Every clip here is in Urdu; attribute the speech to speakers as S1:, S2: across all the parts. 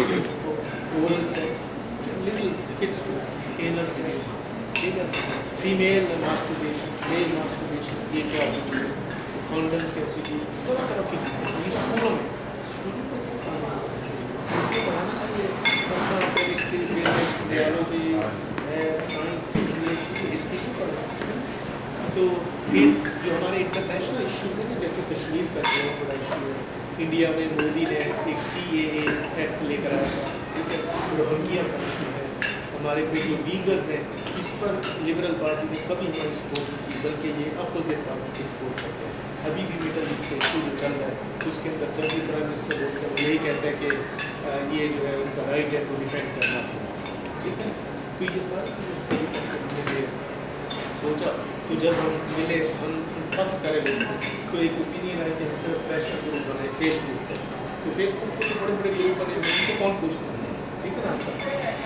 S1: oral sex, little kids do, anal sex, ٹھیک ہے, female masturbation, male masturbation, یہ کیا ہوتی ہے, condoms کیسے یوز, طرح طرح کی چیزیں یہ اسکولوں میں پڑھانا چاہیے. اپنا chemistry, physics, biology, science, English, history کو پڑھنا. تو پھر جو ہمارے انٹرنیشنل ایشوز ہیں جیسے کشمیر کا جو بڑا ایشو ہے, انڈیا میں مودی نے ایک CAA ایکٹ لے کر آیا تھا, ٹھیک ہے, روہنگیا کا ایشو ہے. ہمارے پہ جو ویگرز ہیں اس پر لبرل پارٹی نے کبھی نہیں سپورٹ کی, بلکہ یہ اپوزٹ پارٹی کی سپورٹ کرتے ہیں. ابھی بھی مڈل ایسٹ کا ایشو جو چل رہا ہے اس کے اندر جب بھی پرائم منسٹر ہوتا ہے وہ یہی کہتا ہے کہ یہ جو ہے ان کا رائٹ ہے کو ڈیفینڈ کرنا, ٹھیک ہے. تو یہ ساری چیزیں اسٹڈی کر کے ہم نے سوچا, تو جب ہم ملے, ہم کافی سارے لوگ ہیں, تو ایک اوپینین آیا کہ ہم صرف پریشر گروپ بنائے فیس بک. تو فیس بک کے بڑے بڑے گروپ بنے ان کو کون پوچھتا ہے, ٹھیک ہے نا سر.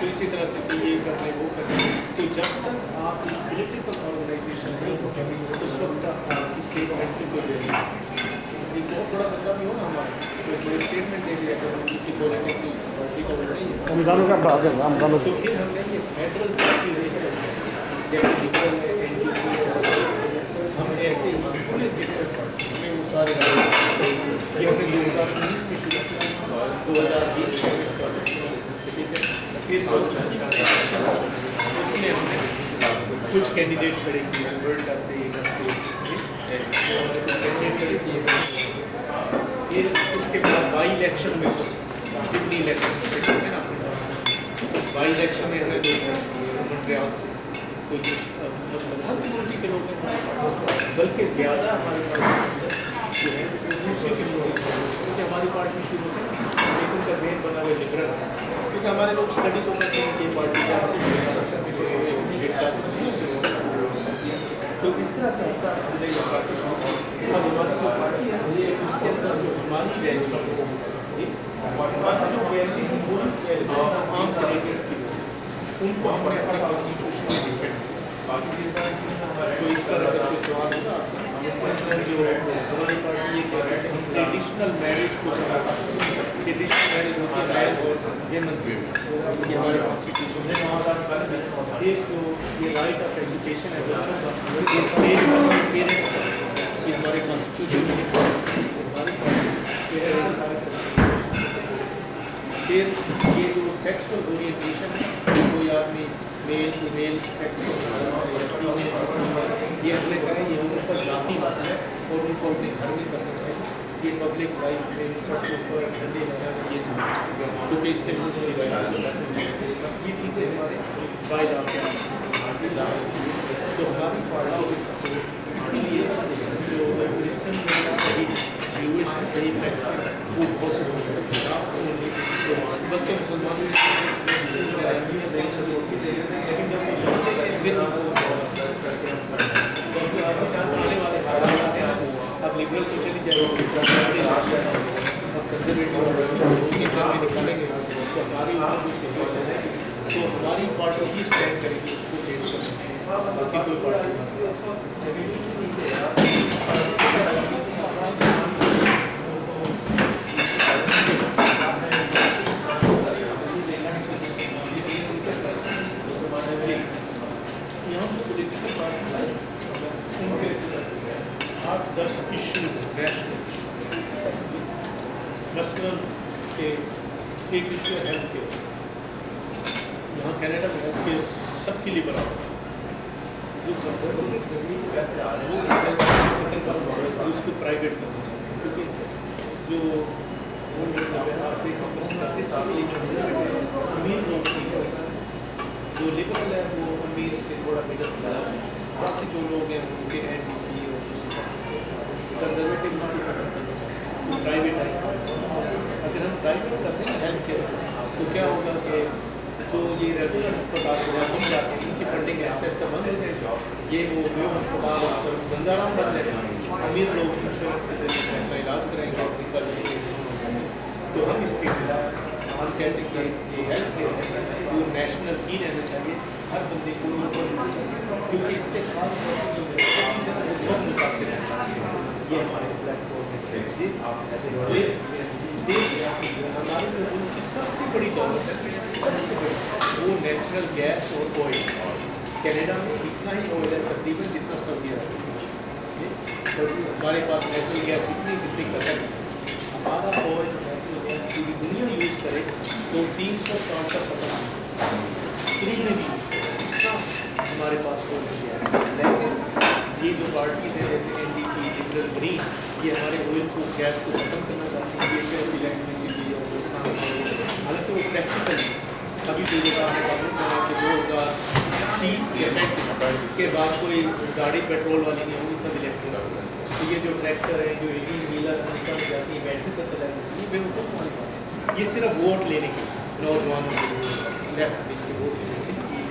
S1: تو اسی طرح سے کہ یہ کرنا ہے وہ کرنا ہے. تو جب تک آپ ایک پولیٹیکل آرگنائزیشن نہیں ہوگی اس وقت تک آپ اس کے کمنٹری کو دے دیں. ایک بہت بڑا بندہ بھی ہو نا ہمارا, تو کوئی اسٹیٹمنٹ دے دیا کہ کسی پولیٹیکل پارٹی کا وہ نہیں ہے, تو پھر ہم نے یہ فیڈرل پارٹی رجسٹر جیسے لبرل ہے, ہم نے ایسے ہی فل رجسٹر ہمیں وہ سارے یہ ہم نے 2019 میں شروع کیا, 2020 میں اسٹارٹ کیا, ٹھیک ہے. پھر 2021 میں الیکشن ہوا, اس میں ہم نے کچھ کینڈیڈیٹ کھڑے کیے البرٹا سے, کچھ کینڈیڈیٹ کھڑے کیے. پھر اس کے بعد بائی الیکشن میں سڈنی الیکشن ہے نا, اس بائی الیکشن میں ہم نے مونٹریال سے کوئی مطلب ہر کمیونٹی کے لوگ ہیں, بلکہ زیادہ ہماری پارٹی جو ہے دوسری کمیونٹی سے, کیونکہ ہماری پارٹی شروع سے ایک ان کا ذہن بنا ہوا لبرل ہے, کیونکہ ہمارے لوگ اسٹڈی تو کرتے ہیں کہ پارٹی کیا تو اس طرح سے ہم نے یہ پارٹی شروع کی. اب ہماری جو پارٹی ہے اس کے اندر جو ہماری ویلیوز ہے, ہماری جو ویلیوز ہیں وہ عام کینڈیڈیٹس کی ویلیوز, ان کو ہم نے اپنے کانسٹیٹیوشن میں ڈیفینڈ کیا. تو اس پر اگر کوئی سوال ہوگا, مثلاً جو ہماری پارٹی یہ کہہ رہی ہے ہم ٹریڈیشنل میرج کو سمجھتے ہیں. ٹریڈیشنل میرج ہوتی ہے مین اور ویمن, یہ ہمارے کانسٹیٹیوشن ہے. ایک جو یہ رائٹ آف ایجوکیشن ہے بچوں کا, یہ اسٹیٹ کا, پیرنٹس کا, یہ ہمارے کانسٹیٹیوشن میں ہے. ہماری پارٹی پھر یہ جو سیکسول اورینٹیشن ہے, کوئی آدمی میل ٹو میل سیکس کرنا ہے یا فیمیل, یہ اپنے کریں, یہ ان کا ذاتی مسئلہ ہے اور ان کو اپنے گھر میں کرنا چاہیے. یہ پبلک لائف میں سب کے اوپر ڈھنڈے لگانا یہ ہونا چاہیے, کیونکہ اس سے ملک کی روایت یہ چیزیں ہمارے بائی لا کے تو ہماری پارٹی اسی لیے جو کرسچن صحیح جیوش صحیح پریکٹس ہے وہ بہت سے بلکہ مسلمانوں سے اس میں نہیں سپورٹ کی جائے, لیکن جب وہ جانتے ہیں پھر جو آپ آنے والے حالات آتے ہیں نا, اب لبرل تو چلی جائے اب کنزرویٹو کے گھر میں نکالیں گے تو ہماری عمر بھی سیریس ہے, تو ہماری پارٹی ہی اسٹینڈ کرے گی اس کو فیس کر سکتے ہیں, باقی کوئی پارٹی یہاں جو پولیٹیکل پارٹی ہے ان کے 8-10 ایشوز ہیں نیشنل, مثلاً کہ ایک ایشو ہے ہیلتھ کیئر. یہاں کینیڈا میں ہیلتھ کیئر سب کے لیے برابر ہے. جو کنزرویٹو وہ اس ہیلتھ کیئر کو ختم کرنا, اس کو پرائیویٹ کرنا چاہتے ہیں, کیونکہ جو آپ دیکھیں امیر لوگ جو لبرل ہے وہ امیر سے تھوڑا مڈل کلاس ہے, باقی جو لوگ ہیں ان کے NDP اور کنزرویٹو اس کو ختم کرنا چاہتے ہیں, اس کو پرائیویٹائز کرنا چاہتے ہیں. اگر ہم پرائیویٹ کرتے ہیں ہیلتھ کیئر تو کیا ہوگا کہ جو یہ ریگولر ہسپتال جہاں ہم جاتے ہیں ان کی فنڈنگ ایسے ایسے بند ہو جائے گا, یہ وہ نیو ہسپتال گنجا رام بن جائے گا, امیر لوگ انشورنس کے ذریعے سے اپنا علاج کریں گے اور ان کا تو ہم اس کے خلاف ہم کہتے ہیں کہ یہ ہیلتھ کیئر ہے وہ نیشنل ہی رہنا چاہیے, ہر بندے کو ہونا چاہیے, کیونکہ اس سے خاص طور پر جو بہت متاثر ہے. یہ ہمارے پلیٹ فارم میں ہمارے جو ان کی سب سے بڑی دولت ہے سب سے بڑی وہ نیچرل گیس اور آئل. کینیڈا میں اتنا ہی آئل ہے تقریباً جتنا سعودی عرب میں. اور ہمارے پاس نیچرل گیس اتنی جتنی قدر ہے. ہمارا آئل نیچرل گیس پوری دنیا یوز کرے تو 300 سال تک ختم ہو. فری میں بھی یوز کرے اتنا ہمارے پاس آئل گیس ہے. لیکن یہ جو پارٹیز ہیں جیسے N D P liberal green یہ ہمارے آئل کو گیس کو ختم کرنا چاہتے ہیں. یہ صرف الیکٹریسٹی اور نقصان حالانکہ وہ پریکٹیکلی ابھی تو یہ بات معلوم کرنا کہ 2030 یا 35 کے بعد کوئی گاڑی پیٹرول والی نہیں ہوگی, سب الیکٹرک ہوگا. تو یہ جو ٹریکٹر ہیں جو 18 ویلر امریکہ میں جاتی ہیں بیٹری پر چلائی جاتی ہے, یہ بے وقوف ہماری بات ہے. یہ صرف ووٹ لینے کے نوجوانوں کے لیفٹ ونگ کے ووٹ لینے کے لیے.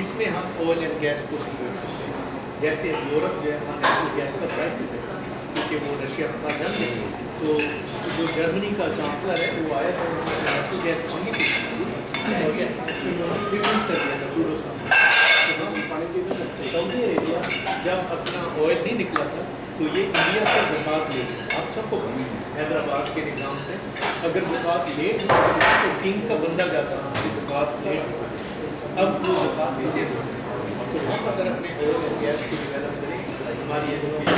S1: اس میں ہم آئل اینڈ گیس کو سپورٹ کرتے ہیں. جیسے یورپ جو ہے وہاں نیچرل گیس کا کرائسس ہے کیونکہ وہ رشیا کے ساتھ جنگ ہے. تو جو جرمنی کا چانسلر ہے وہ آیا تھا نیچرل گیس مانگی تھی ریفیوز کر دیا تھا 2 سال. سعودی عربیہ جب اپنا آئل نہیں نکلا تھا تو یہ انڈیا سے زکوٰۃ لے گئی. آپ سب کو حیدرآباد کے نظام سے اگر زکوٰۃ لیٹ ہو تو کنگ کا بندہ جاتا ہماری زکوٰۃ لیٹ ہو. اب وہ زکوٰۃ دے دو تو ہم اگر اپنے آئل اینڈ گیس کو ڈیولپ کریں ہماری ایجوکیشن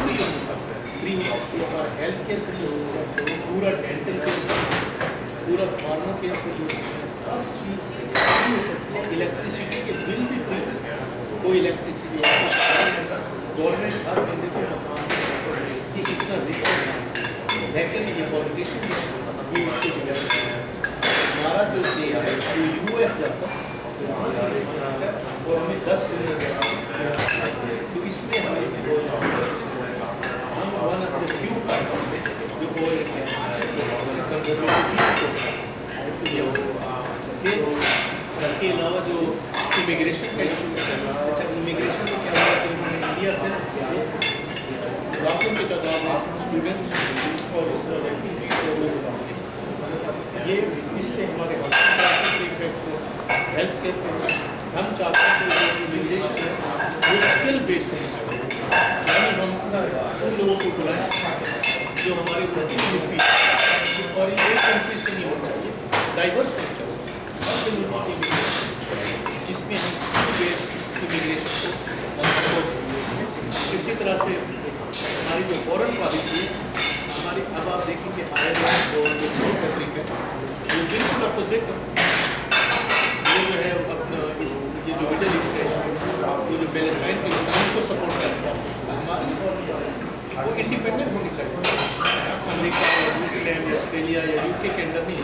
S1: فری ہو سکتا ہے. فری ہمارا ہیلتھ کیئر فری ہو, پورا ڈینٹل کیئر, پورا فارما کیئر فری ہو, ہر چیز فری ہو سکتی ہے. الیکٹریسٹی کے بل بھی فری ہو سکتے ہیں. کوئی الیکٹریسٹی گورنمنٹ ہر بندے کو مقام یہ اتنا رچ ہے. لیکن یہ پالیٹیشین بھی اس کو ڈیولپ کرنا ہے. ہمارا جو ہے جو یو ایس جاتا ہے اور ہمیں 10 ڈالر تو اس میں ہمیں ہم one of the few parties ہیں جو اس کے علاوہ جو امیگریشن کا ایشو ہے. اچھا امیگریشن میں کیا ہوا کہ انہوں نے انڈیا سے لاکھوں کی تعداد میں اسٹوڈنٹس اور اس طرح ریفیوجیز اور وہ یہ اس سے ہمارے ہاسپٹل پہ افیکٹ ہو, ہیلتھ کیئر پہ. ہم چاہتے ہیں کہ جو امیگریشن ہے وہ اسکل بیسڈ ہونی چاہیے. یعنی ہم ان لوگوں کو بلائیں جو ہمارے فیلڈ اور یہ ایک کنٹری سے نہیں ہونا چاہیے, ڈائیورس ہونا چاہیے. جس میں ہم اسکل بیسڈ امیگریشن کو سپورٹ کرتے ہیں. اسی طرح سے ہماری جو فورن پالیسی ہے ہماری, اب آپ دیکھیں کہ آئرلینڈ اور جو ساؤتھ افریقہ یہ بالکل اپوزٹ ہے. یہ جو ہے اپنا یہ جو مڈل ایسٹ ہے یہ جو پیلسٹائن کے ان کو سپورٹ کرتا ہے. ہماری فورن پالیسی وہ انڈیپینڈنٹ ہونی چاہیے. امریکہ یا نیوزی لینڈ یا آسٹریلیا یا یو کے اندر نہیں,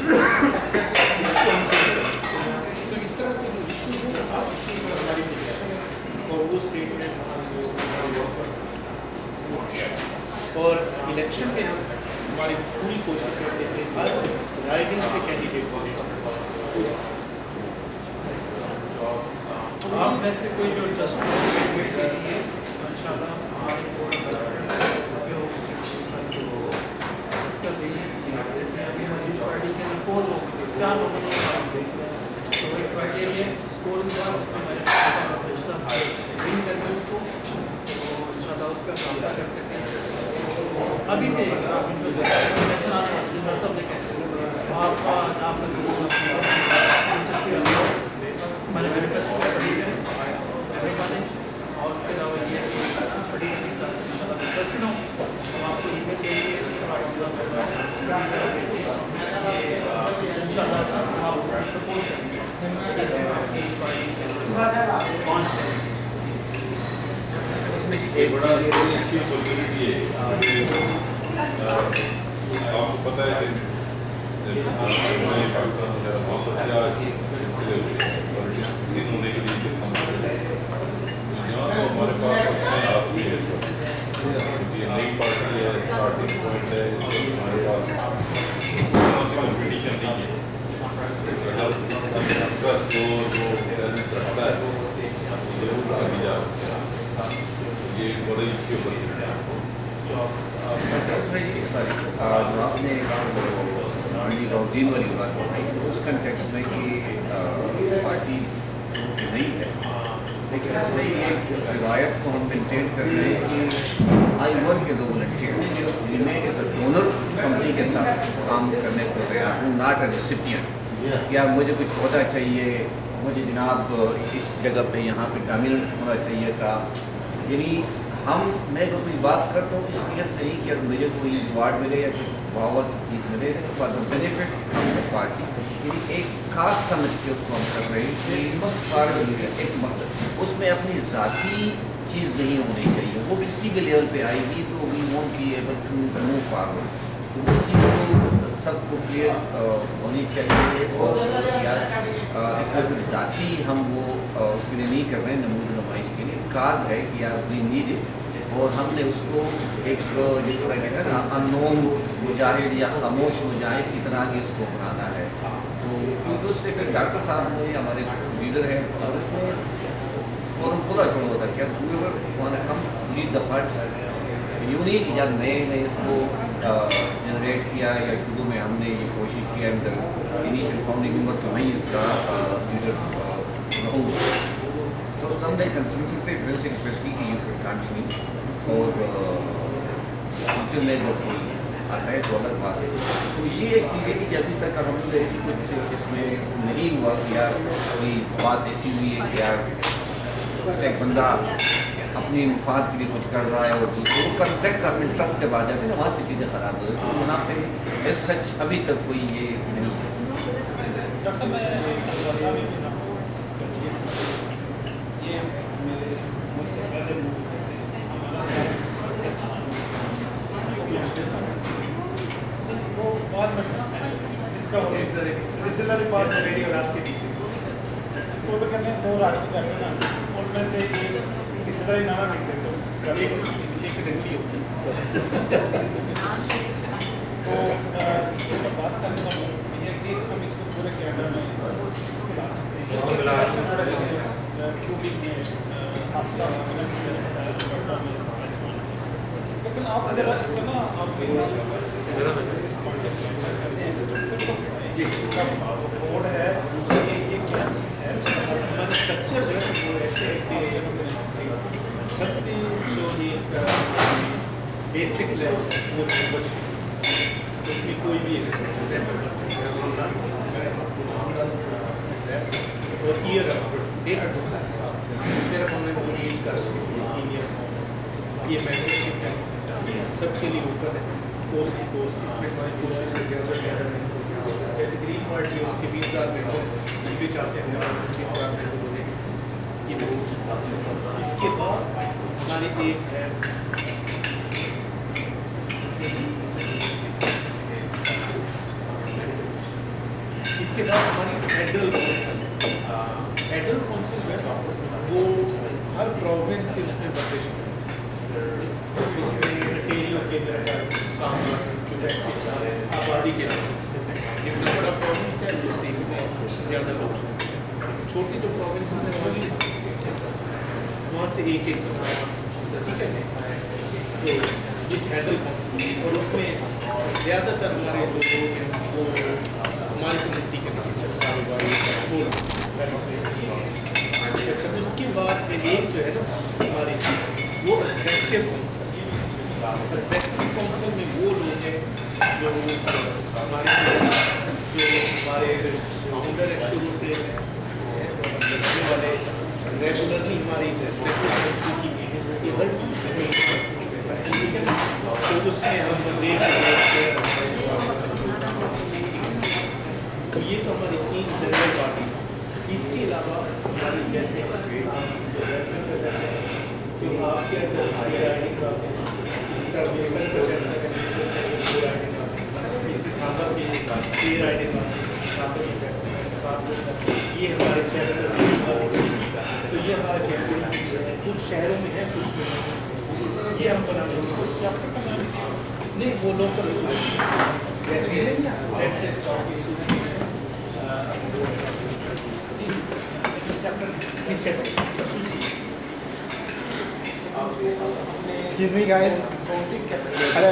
S1: اس کو ہم چینج کریں. تو اس طرح کے جو ایشوز ہیں ہر ایشو پر ہماری پوزیشن ہے اور وہ اسٹیٹمنٹ اور الیکشن میں ہم ہماری پوری کوشش کرتے ہیں ہر رائڈنگ سے کینڈیڈیٹ کو
S2: آپ میں سے کوئی جو جسٹمنٹ کے لیے ان شاء اللہ ہماری کر رہی ہے. ابھی ہماری پارٹی کے اندر 4 لوگ تھے, 4 لوگوں نے کام کیا. تو ایک کرائٹیریا اسکول کا اس میں میں نے ون کر کے اس کو تو ان شاء اللہ اس پہ کام کر سکتے ہیں. ابھی سے آپ الیکشن آنے والے ہیں سب دیکھیں آپ کا آپ دلچسپی رکھتے ہو ہمارے مینیفیسٹو پڑھی گئے امریکہ نے. اور اس کے علاوہ یہ پڑھی ان شاء اللہ دلچسپی نہ ہو ہم آپ کو ای میل دیں گے. ان شاء اللہ آپ سپورٹ کریں پہنچ کریں.
S3: ایک بڑا اچھی اپرچونیٹی ہے. آپ کو پتہ ہے کہ پاکستان وغیرہ بہت اچھا سلسلے ہوتے ہیں دن ہونے کے لیے یہاں تو ہمارے پاس اپنے آدمی ہے. یہ نئی پارٹی ہے, اسٹارٹنگ پوائنٹ ہے. ہمارے پاس سے کمپٹیشن نہیں ہے. اگر انٹرسٹ ہو جو ٹیلنٹ رکھتا ہے ضرور آگے جا سکتے ہیں. یہ ایک بڑی اچھی اپرچونیٹی ہے.
S4: آپ نے روزین والی بات بتائی اس کنٹیکس میں کہ پارٹی نہیں ہے لیکن اس میں ایک روایت کو ہم مینٹین کر رہے ہیں کہ I work as a volunteer, میں ایز اے ڈونر کمپنی کے ساتھ کام کرنے کو تیار ہوں، ناٹ اے ریسیپینٹ، یا مجھے کچھ عہدہ چاہیے، مجھے جناب اس جگہ پہ یہاں پہ ڈومیننٹ ہونا چاہیے تھا. یعنی میں اگر کوئی بات کرتا ہوں اس نیت سے نہیں کہ اگر مجھے کوئی ایوارڈ ملے یا کوئی بہت چیز ملے for the benefit of the party, یعنی ایک خاص سمجھ کے اس کو ہم کر رہے ہیں کہ ایک مقصد اس میں اپنی ذاتی چیز نہیں ہونی چاہیے. وہ کسی بھی لیول پہ آئے گی تو we won't be able to move forward. تو وہ چیز کو سب کو کلیئر ہونی چاہیے. اور یار اس میں کچھ ذاتی ہم وہ اس کے لیے نہیں کر رہے ہیں، نمود نمائش کے لیے کاز ہے کہ یار وی نیڈ اٹ. اور ہم نے اس کو ایک جس طرح کہتے ہیں نا انون مجاہد یا خاموش مجاہد کی طرح ہی اس کو بنانا ہے. تو کیونکہ اس سے پھر ڈاکٹر صاحب نے ہمارے لیڈر ہیں اور اس نے فوراً کھلا چھوڑا ہوتا کیا پورے ہم لیڈ دا پارٹ. یوں نہیں کہ جب میں نے اس کو جنریٹ کیا یا شروع میں ہم نے یہ کوشش کیا انیشیل فاؤنڈنگ ممبر تو میں اس کا لیڈر رہوں. تو سم نے کنسنسس سے پھر سے ریکویسٹ کی کہ یو کین کنٹینیو، اور فیوچر میں اگر کوئی آتا ہے تو الگ بات ہے. تو یہ ایک چیز ہے کہ ابھی تک الحمد للہ ایسی کچھ اس میں نہیں ہوا کہ یار کوئی بات ایسی ہوئی ہے کہ یار ایک بندہ اپنی مفاد کے لیے کچھ کر رہا ہے اور دوسرے کو کنفلکٹ آف انٹرسٹ جب آ جاتے ہیں وہاں سے چیزیں خراب ہو جاتی ہیں. وہاں پہ ایز سچ ابھی تک کوئی یہ نہیں ہے.
S5: ڈاکٹر میں یہ میرے مجھ سے پہلے ہمارا وہ بعد میں ڈسکور ڈسلری پاس میری اور آپ کی وہ تو کہتے ہیں 2 راجنی کرتے ہیں نا، ان میں سے ایک ڈسلری نامہ لکھتے تو ایک ڈگری ہوتی تو بات کرنے کا یہ کہ ہم اس کو پورے کینیڈا میں لا سکتے ہیں. کیوبک میں آپ سب لیکن آپ ذرا اس کا نا آپ بورڈ ہے یہ کیا چیز ہے
S1: اسٹرکچر جو ہے وہ ایسے ہے کہ سب سے جو ایک بیسک لیول وہ اس میں کوئی بھی ایڈریس اور ایئر ڈیٹ آف صرف ہم نے وہ ایج کر سینئر یہ ممبرشپ ہے سب کے لیے اوپر ہے. پوسٹ کی پوسٹ اس میں کوشش ہے زیادہ سے زیادہ نہیں. جیسے گرین پارٹی ہے اس کے 20,000 ممبر بھی چاہتے ہیں 25,000 ممبر ہونے کی یہ بہت. اس کے بعد ہماری ایک ہے اس کے بعد ہماری فیڈرل کونسل. فیڈرل کونسل جو ہے وہ ہر پروونس سے اس میں پرمیشن اس میں مٹیریل کے سامان کیوبیک کے آبادی کے جتنا بڑا پروونس ہے اس سے زیادہ لوگ چھوٹی جو پروونسز ہیں وہاں سے ایک ٹھیک ہے. تو یہ فیڈرل کونسل اور اس میں زیادہ تر ہمارے جو لوگ ہیں وہ ہماری کمیونٹی کے نام سے. اچھا اس کے بعد پھر ایک جو ہے نا ہماری وہ ایگزیکٹو کونسل. ایگزیکٹو کونسل میں وہ لوگ ہیں جو ہمارے فاؤنڈر ہے شروع سے بچنے والے ریگولرلی ہماری ایگزیکٹو کونسل کی یہ ہر ٹھیک ہے. تو اس میں ہم تو یہ تو ہماری 3 جنرل پارٹی. اس کے علاوہ ہماری جیسے جو آپ کے اندر اس کا ویژن کا چیپٹر ہے اس سے سادہ کے 6 رائڈنگ سادہ کے چیپٹر یہ ہمارے چیپٹر. تو یہ ہمارے چیپٹر کچھ شہروں میں ہے کچھ میں یہ ہم بنا لیں کچھ چیپٹر کا نام نہیں وہ لوکل اصول جیسے سیٹ اسٹاک کی سوچی
S5: Excuse me guys. Hello.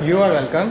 S6: You are welcome.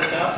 S1: 50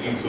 S3: 300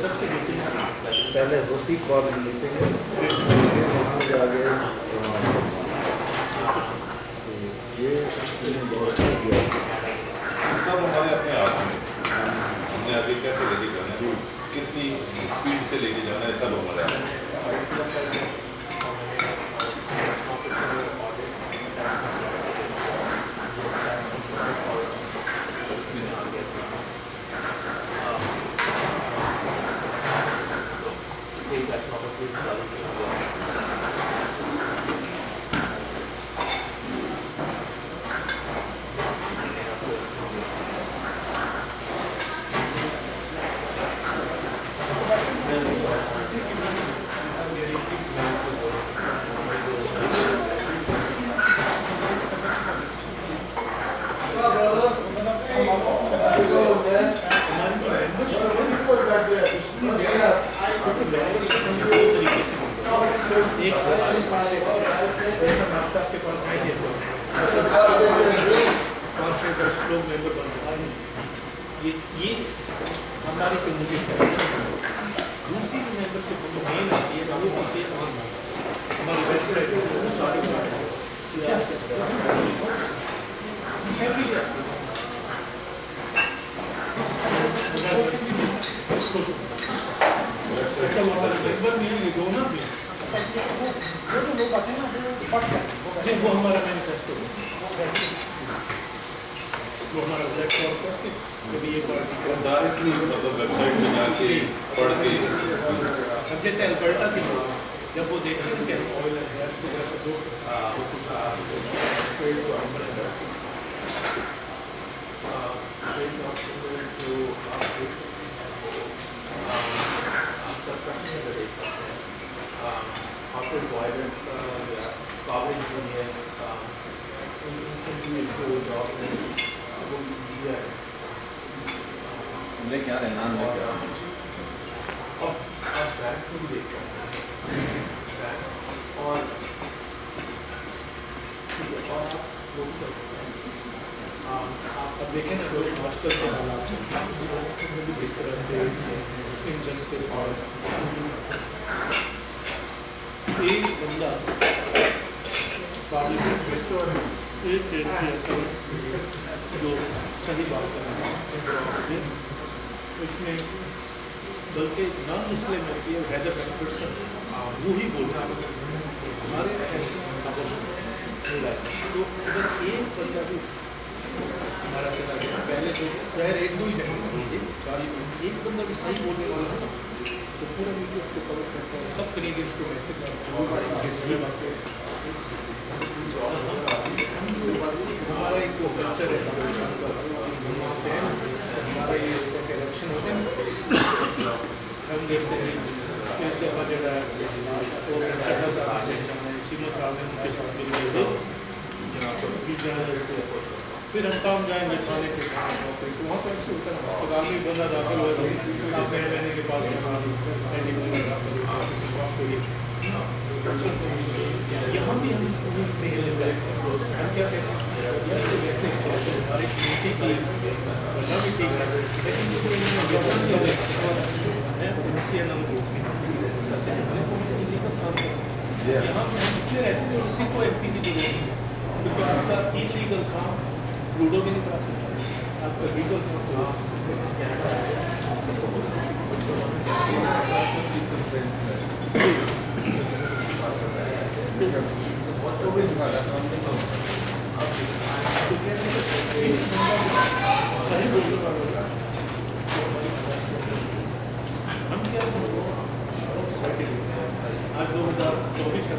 S1: سب سے
S7: پہلے روٹی کال ملتے ہیں وہاں سے آگے یہ
S3: سب ہمارے اپنے ہاتھ میں، ہم نے آگے کیسے لے کے جانا ہے، کتنی اسپیڈ سے لے کے جانا ہے، سب ہمارے ہاتھ میں۔
S1: یہ ہماری کمیونٹی ہے۔ دوسری ممبر شپ جو مین آتی ہے وہ ہوتی ہے آن لائن، ہماری ویب سائٹ وہ سارے وہ ہمارا مینیفیسٹو وہ ہمارا بلیک فارم کر کے کبھی یہ پارٹی
S3: ڈائریکٹلی مطلب ویب سائٹ میں جا کے پڑھ کے،
S1: اب جیسے البرٹا کی جب وہ دیکھتے ہیں کہ آئل اینڈ گیس کو جیسے دو
S4: لے کے آ رہے ہیں، نان لے کے آ رہے ہیں۔
S1: اب دیکھیں نا جو آج کل کے حالات ہیں اس طرح سے انجسٹس اور ایک بندہ پارلیمنٹ میں ایک جو صحیح بات کر رہا ہے اس میں بلکہ نان مسلم ایم پی حیدر مینفرسن وہی بول رہا ہے ہمارے تو اگر ایک بندہ بھی ہمارا چلا گیا پہلے تو شہر ایک دو ہی جگہ ایک بندہ بھی صحیح بولنے والا تھا تو پورا میڈیا اس کو کور کرتا ہے، سب کینیڈینس کو میسج ہمارا ایک وہ کلچر ہے پاکستان کا سے ہے ہمارا یہ الیکشن ہوتے ہیں ہم دیکھتے ہیں کہ اس دفعہ جو ہے وہ چٹا صاحب چیمہ صاحب نے ان کے ساتھ مل کے پھر ہم کام جائیں گے کھانے کے تو وہاں پر ایسے ہوتا ہے اسپتال میں بندہ داخل ہوا تو آپ مہینے کے پاس یہاں بھی ہم سے ہم کیا کہتے ہیں جیسے ہماری کمیونٹی کی بندہ بھی ٹھیک ہے یہاں پہ ہم اتنے رہتے ہیں کسی کو ایم پی کی ضرورت نہیں کیونکہ آپ کا انلیگل کام لوڈو بھی نہیں کرا سکتا، آپ کا لیگل ہم کیا آج 2024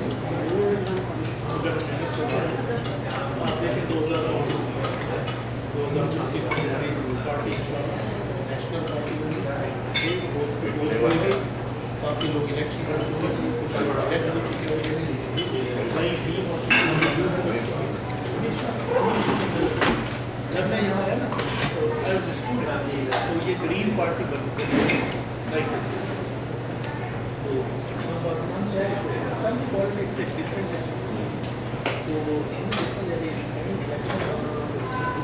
S1: اگر محنت کرتے ہیں آپ دیکھیں 2024 ہماری پارٹی نیشنل پارٹی کافی لوگ الیکشن کر چکے ہیں، کچھ لوگ الیکٹ ہو چکے ہیں، نئی ٹیم ہو چکی ہے۔ جب میں یہاں ہے نا ایز اے اسٹوڈنٹ تو یہ گرین پارٹی بن گئی تو سم پالیٹکس ایک ڈفرینٹ ہے تو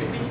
S1: NDP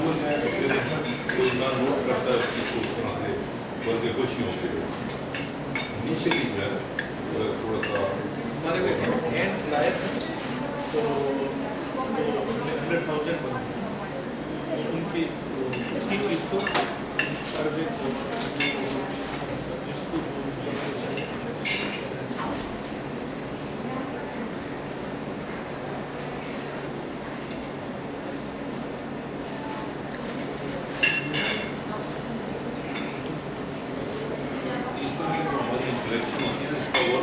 S3: وہ ہے کہ کوئی نہ نوٹ کرتا ہے اس چیز کو اس طرح سے بلکہ خوشیوں کے انیشلی جو ہے تھوڑا سا
S1: ہمارے وہ ہینڈ فلائر تو 100,000 ان کی اسی چیز کو سروے کو جس کو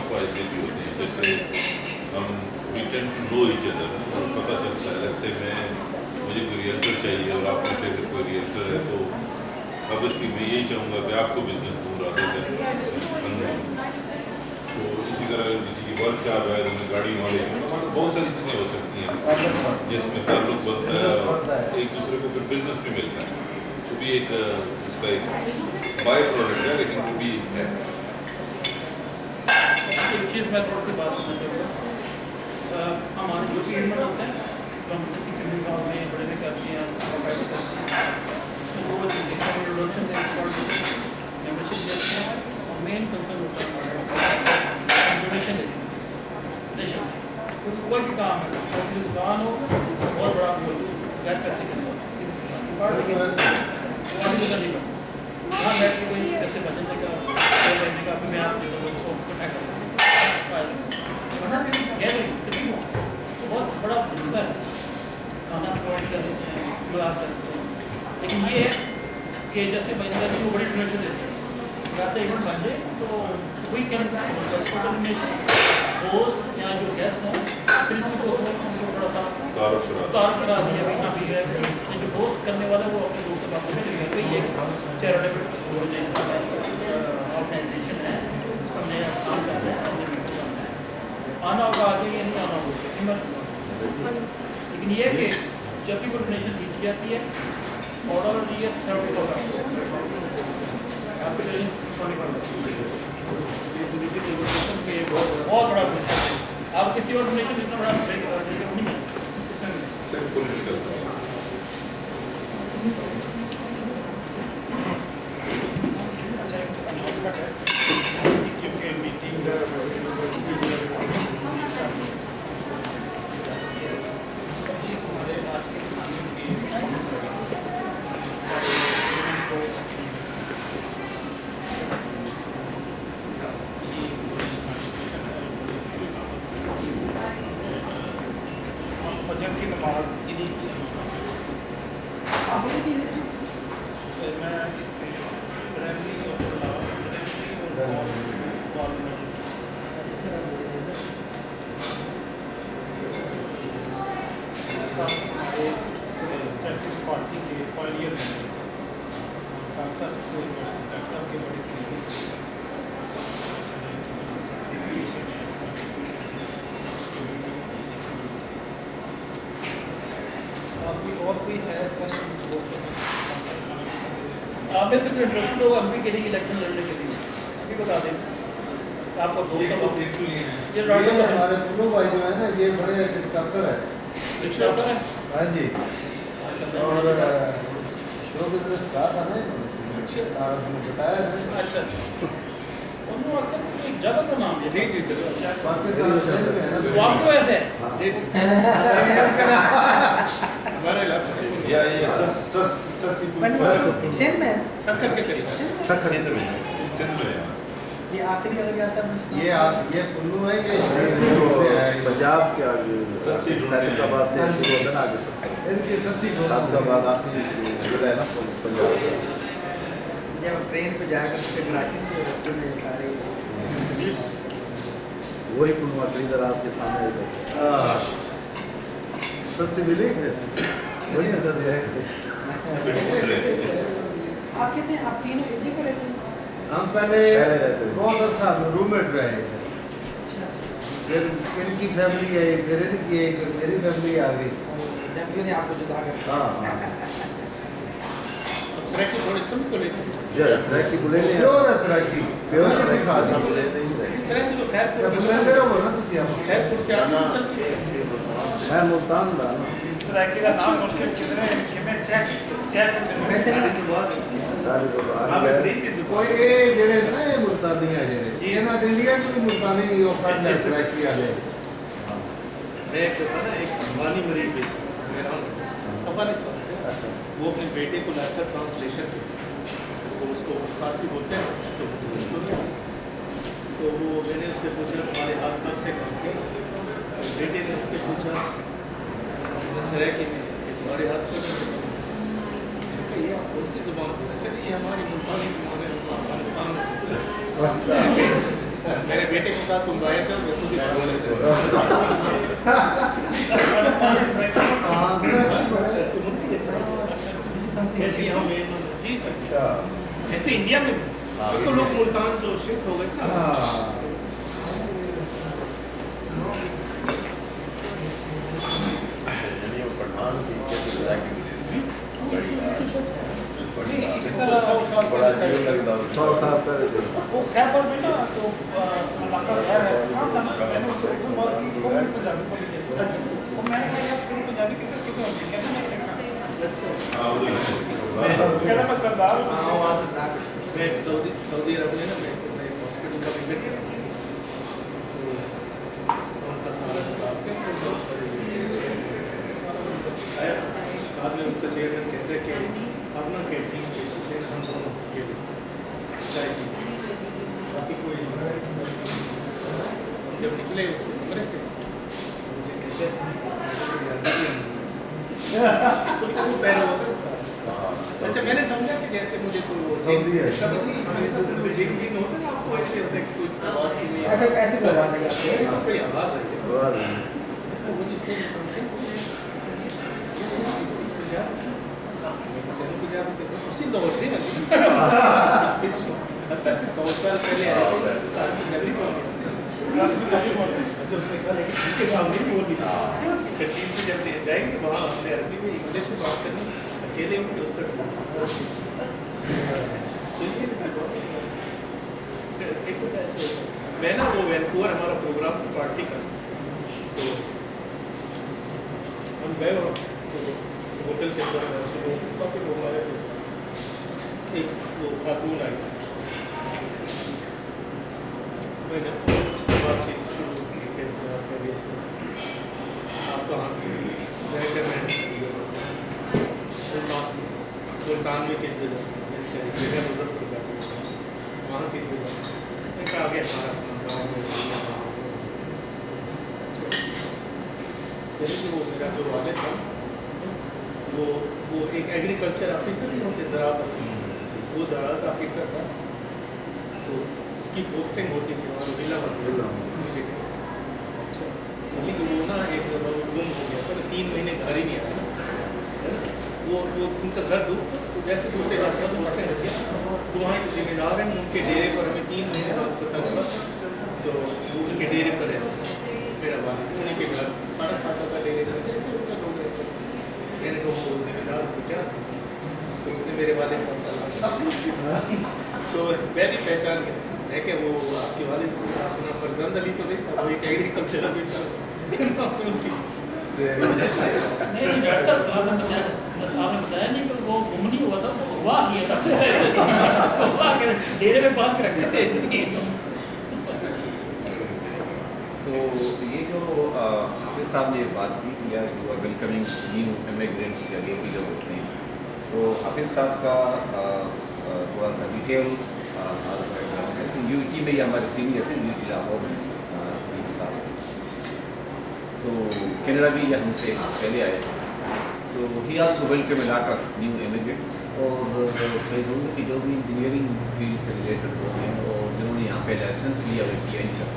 S3: فائدے بھی ہوتے ہیں. جیسے ہم we tend to know each other اور پتہ چلتا ہے جیسے مجھے کوئی ریئلٹر چاہیے اور آپ میں سے اگر کوئی ریئلٹر ہے تو obviously میں یہی چاہوں گا کہ آپ کو بزنس دوں رہا ہے. تو اسی طرح کسی کی ورک شاپ ہے تو میں گاڑی والے بہت ساری چیزیں ہو سکتی ہیں جس میں تعلق بنتا ہے اور ایک دوسرے کو پھر بزنس بھی ملتا ہے. وہ بھی ایک اس کا ایک بائی پروڈکٹ ہے لیکن وہ بھی ہے.
S2: ایک چیز میں تھوڑا سی بات کرنا چاہوں گا. ہمارے جو بھی ایونٹ ہوتے ہیں تو ہم کسی کمیونٹی فارم میں بڑے میں کرتے ہیں اس میں دو چیزیں انٹروڈکشن ممبرشپ دیتے ہیں اور مین کنسرن ہوتا ہے ڈونیشن دیتے ہیں. کوئی بھی کام ہے چھوٹی دکان ہو بہت بڑا ہو غیر پیسے کرنے وہاں بیٹھ کے کوئی پیسے بچنے کا بچنے کا میں آپ بہت بڑا بنتا ہے کھانا پرووائڈ کر دیتے ہیں گلاب کر دیتے ہیں. لیکن یہ ہے کہ جیسے بندہ جی وہ بڑی ڈونیشن دیتے ہیں ویسے ایونٹ بن جائے تو وہی کین دوست یا جو گیسٹ ہوں پھر اس کو تھوڑا سا تعارف کرا دیا بھی ہاں بھی ہے جو ہوسٹ کرنے والا وہ اپنے دوست سے بات کرنے لگے تو یہ چیریٹیبل آرگنائزیشن ہے اس پر نیا کام کر رہے ہیں آنا ہوگا آگے یا نہیں آنا ہوگا. لیکن یہ کہ جب بھی کوئی ڈونیشن دی جاتی ہے آرڈر یہ 70 ہوگا بہت بڑا ڈونیشن. آپ کسی اور ڈونیشن اتنا بڑا نہیں ہے اس میں
S5: کیونکہ میٹنگ ہمارے آج کے فجر کی نماز میں اس سے سینٹرسٹ پارٹی کے پائنیئر ہیں ڈاکٹر کے بڑے اور کوئی ہے
S2: آپ میں سے کوئی انٹرسٹ ہو ایم پی کے لیے الیکشن لڑنے کے لیے ابھی بتا دیں آپ کو دوست یہ
S7: ہمارے پلو بھائی جو ہے نا یہ بڑے ڈاکٹر ہے. ہاں جی اور شو بزنس کہا تھا نا بتایا
S2: اچھا جگہ کا نام
S1: جی جی
S7: پاکستان سے
S2: آپ کو ایسے
S1: ہمارے علاقے
S3: یا یہ
S6: سندھ میں
S1: سرکر کے قریب
S3: سندھ میں
S6: یہ آخری جگہ جاتا ہے
S7: یہ پلو ہے کہ
S8: پنجاب کے آگے سیفٹ آباد سے شروع ہوتا ہے نا آگے
S7: ان کی سسی
S8: سیفٹ آباد آخری ضلع ہے نا پنجاب کا.
S6: جب ٹرین پہ جا کر سے کراچی تو رستے میں سارے
S8: وہی پلوما ادھر آپ کے سامنے
S7: سسی ملی
S8: وہی نظر دیا ہے.
S6: آپ کہتے ہیں آپ تینوں ایک جگہ رہتے ہیں.
S7: ہم پہلے بہت عرصہ روم میٹ رہے تھے. پھر ان کی فیملی آئی پھر ان کی آئی پھر میری فیملی آ گئی.
S6: فیملی نے آپ کو جدا کر
S1: سرکی تھوڑی سن کو لے کے
S8: سرکی بولے
S7: پیور ہے سرکی پیور کسی خاص
S1: سرکی تو خیر پور
S7: بلندے رہو نا تسی آپ
S1: خیر پور سے آنا چلتی ہے
S7: میں ملتان دا نا
S5: سرائکی کا نام سوچ کے کتنے چیک
S6: ویسے نا
S7: سارے تو باہر گئے کوئی یہ جڑے نا یہ ملتانی ہے جڑے یہ نا انڈیا کی بھی ملتانی وہ کر لے سرائکی والے
S1: میں ایک دفعہ نا ایک افغانی مریض دیکھا میرا افغانستان سے، وہ اپنے بیٹے کو لا کر ٹرانسلیشن وہ اس کو فارسی بولتے ہیں اس کو نہیں آتا، تو وہ میں نے اس سے پوچھا تمہارے ہاتھ کب سے کام کیا، بیٹے نے اس سے پوچھا سرائکی میں کہ تمہارے ہاتھ کب سے کام کیا، یہ آپ کون سی زبان بول رہے ہیں؟ یہ ہماری ملتانی زبان ہے، افغانستان میں میرے بیٹے کو کہا تم غائب ہو میں خود ہی بات ایسے ہم ایسے انڈیا میں تو لوگ ملتان جو شفٹ ہو گئے نا
S7: سو سال پہلے
S5: وہ خیبر میں نا تو علاقہ غیر ہے کہاں تھا نا میں نے اس سے پنجابی بولی ہے اور میں نے کہا یار تیری پنجابی کتنے ہوتی ہے کہتے میں سیکھا کہتا میں سردار ہوں
S1: میں سعودی عرب میں نا میں ہاسپٹل کا وزٹ کیا تو ان کا سارا اسٹاف کیسے آیا بعد میں ان کا چیئرمین کہتے ہیں کہ اپنا کینٹین سے ہم دونوں کے چائے پی باقی کوئی جب نکلے اس سے کمرے سے مجھے کہتے اچھا میں نے سمجھا کہ جیسے مجھے کوئی ایسے ہوتا ہے کہ کوئی آواز نہیں
S6: ایسے کوئی آواز نہیں آتی ہے
S1: کوئی آواز آئی وہ جس سے سمجھے اسی دوڑتے ہیں حتیٰ سے 100 سال پہلے ایسے نبی کو اس نے کہا لیکن ان کے سامنے بھی وہ نہیں کینٹین سے جب جائیں گے وہاں ہم نے عربی میں انگلش میں بات کرنی اکیلے ان کے اس سے ایک ہوتا ایسے میں نا وہ وینکوور ہمارا پروگرام تھا پارٹی کا تو ہم گئے اور ہوٹل کے اندر صبح کافی لوگ آئے تھے ایک وہ خاتون آئی میں نے اس کے بات چیت شروع کی کیسے آپ کا بیچتے آپ کہاں سے میں سلطان سے سلطان میں کس جگہ سے جگہ مظفر وہاں کس جگہ سے میں کہا آگے ہمارا گاؤں وہ میرا جو والد تھا وہ ایک ایگریکلچر آفیسر نہیں ہوتے زراعت آفیسر وہ زراعت آفیسر تھا تو اس کی پوسٹنگ ہوتی تھی وہاں روہیلا مجھے اچھا لیکن وہ نا ایک گم ہو گیا تھا 3 مہینے گھر ہی نہیں آیا وہ ان کا گھر دور تھا تو جیسے دوسرے علاقے میں پوسٹنگ رکھ گیا تو وہاں ایک ذمہ دار ہیں ان کے ڈیرے پر ہمیں 3 مہینے بعد پتہ چلا تو وہ ان کے ڈیرے پر ہے میرا والد انہیں کے گھر کھانا کھاتا تھا ڈیرے کا جیسے ہوتا لوگ رہتے میں نے کہا وہ ذمہ دار تو کیا تو اس نے میرے والد صاحب تو میں بھی پہچان گیا ہے کہ وہ آپ کے والد صاحب اپنا فرزند علی تو نہیں تھا وہ ایک ایگریکلچر آفیسر
S2: نہیں سر آپ نے بتایا نہیں کہ وہ گھومنی ہوا تھا واہ کیا تھا واہ کے ڈیرے میں باندھ کے رکھتے تھے
S4: تو یہ جو حافظ صاحب نے بات کی کہ جو ویلکمنگ نیو امیگرینٹس یا یہ بھی جو ہوتے ہیں تو حافظ صاحب کا تھوڑا سا ڈیٹیل یو ٹی میں یہ ہمارے سینئر تھے یو ٹی لاہور میں صاحب تو کینیڈا بھی یہ ہم سے پہلے آئے تو he also welcome a lot of new immigrants اور میں دونوں کی جو بھی انجینئرنگ فیلڈ سے ریلیٹڈ ہوتے ہیں اور جنہوں نے یہاں پہ لائسنس لیا ہوا کیا نہیں تھا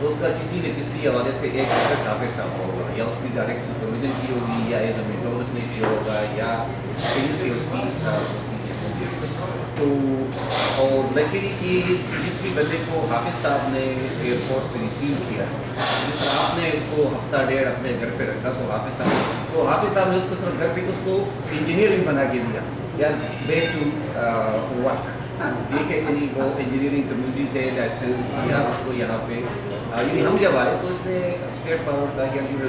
S4: تو اس کا کسی نہ کسی حوالے سے ایک حافظ صاحب ہوگا یا اس کی ڈائریکٹ سپرویژن کی ہوگی یا ایک مینٹورس نے کیا ہوگا یا کہیں سے اس کی تو اور لکیلی کہ جس بھی بندے کو حافظ صاحب نے ایئرپورٹ سے ریسیو کیا جس طرح آپ نے اس کو ہفتہ ڈیڑھ اپنے گھر پہ رکھا تو حافظ صاحب نے اس کو صرف گھر پہ اس کو انجینئرنگ بنا کے دیا یا بیک ٹو ورک ٹھیک ہے یعنی وہ انجینئرنگ کمیونٹی سے لائسنس یا اس کو یہاں پہ یعنی ہم جب آئے تو اس نے اسٹریٹ فارورڈ کہا کہ you have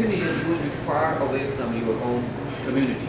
S4: 10 years you will be far away from your own community.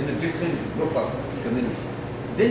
S4: in a different group of community. Then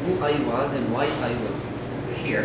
S4: who I was and why I was here.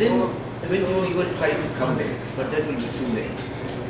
S4: then eventually you will try to come back but that will be too late.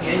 S4: PN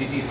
S4: TTC.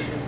S5: 1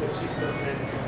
S1: 25%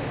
S1: MP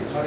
S1: 5.5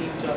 S1: 3-4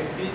S1: MPs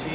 S1: 6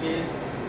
S1: 6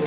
S1: 2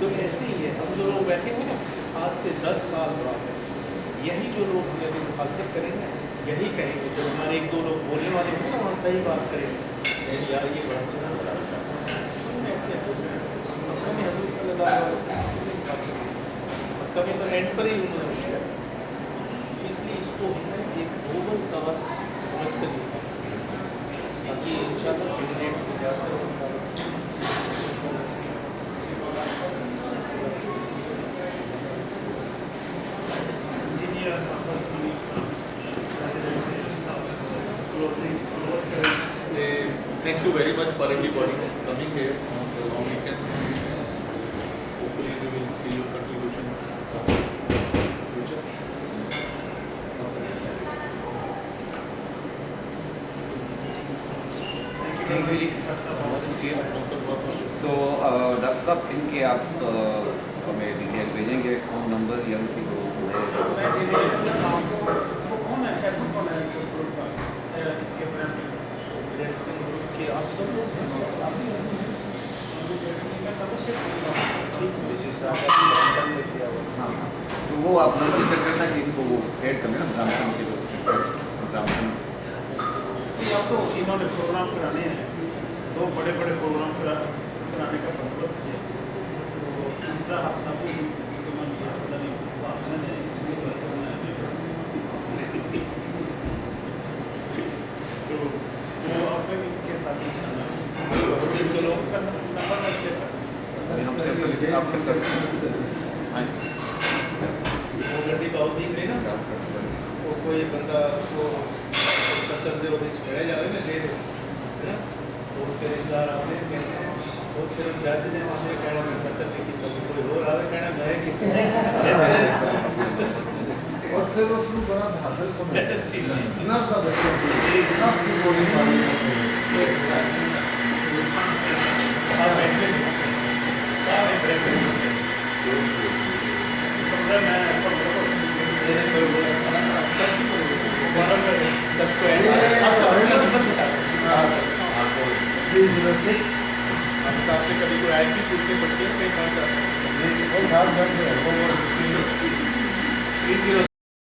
S1: تو ایسے ہی ہے. ہم جو لوگ بیٹھیں گے نا آج سے 10 سال بعد یہی جو لوگ ہمیں بھی مخالفت کریں گے یہی کہیں گے. جو ہمارے ایک دو لوگ بولنے والے ہوں گے نا وہاں صحیح بات کریں گے نہیں یار یہ بڑا اچھا نام بڑا ایسے مکہ میں حضور صلی اللہ علیہ وسلم مکہ میں تو اینڈ پر ہی انہوں نے کیا. اس لیے اس کو ہم نے ایک گلوبل طرح سے سمجھ کر لیا تاکہ ان شاء اللہ کینڈیڈیٹس کو زیادہ
S5: انجینئر محفوظ منیب صاحب کلوز کریں.
S3: Thank you very much for everybody coming here on the long weekend. Hopefully we will see your contribution in the future.
S4: Thank you جی. تو ڈاکٹر صاحب ان کے آپ ہمیں ڈیٹیل بھیجیں گے فون نمبر یا ان کی وہ
S1: کہ آپ سب لوگ
S4: ہاں تو وہ آپ نمبر سیٹ کرنا کہ ان کو وہ ایڈ کرنا نا برامپٹن کے جو برامپٹن.
S5: اب تو انہوں نے پروگرام کرانے ہیں 2 بڑے پروگرام کرانے کا بندوبست کیا. تو تیسرا حادثہ بھی ضمن کیا پتہ نہیں میں نے ایسا بنایا تو وہ آپ کے ساتھ ہی چلنا نمبر چیک کرنا
S4: ہم سے آپ کے ساتھ
S1: وہ گڈی بہت دن میں نا وہ کوئی بندہ کو قتل دے وہ چھوڑا جائے نا لے دو اس کے رشتہ دار آتے ہیں وہ صرف جاتے ہیں سامنے کہنا میں قتل نہیں کیا کوئی اور آگے کہنا میں کہ
S7: اور پھر اس کو بڑا بہادر سمجھ اتنا سا بچے اتنا اس کی بولی پانی
S1: سب کو ہم صاحب سے کبھی کوئی آئی پی پوچھنے پڑتی ہے کہیں پہنچ جاتا ہے
S7: 3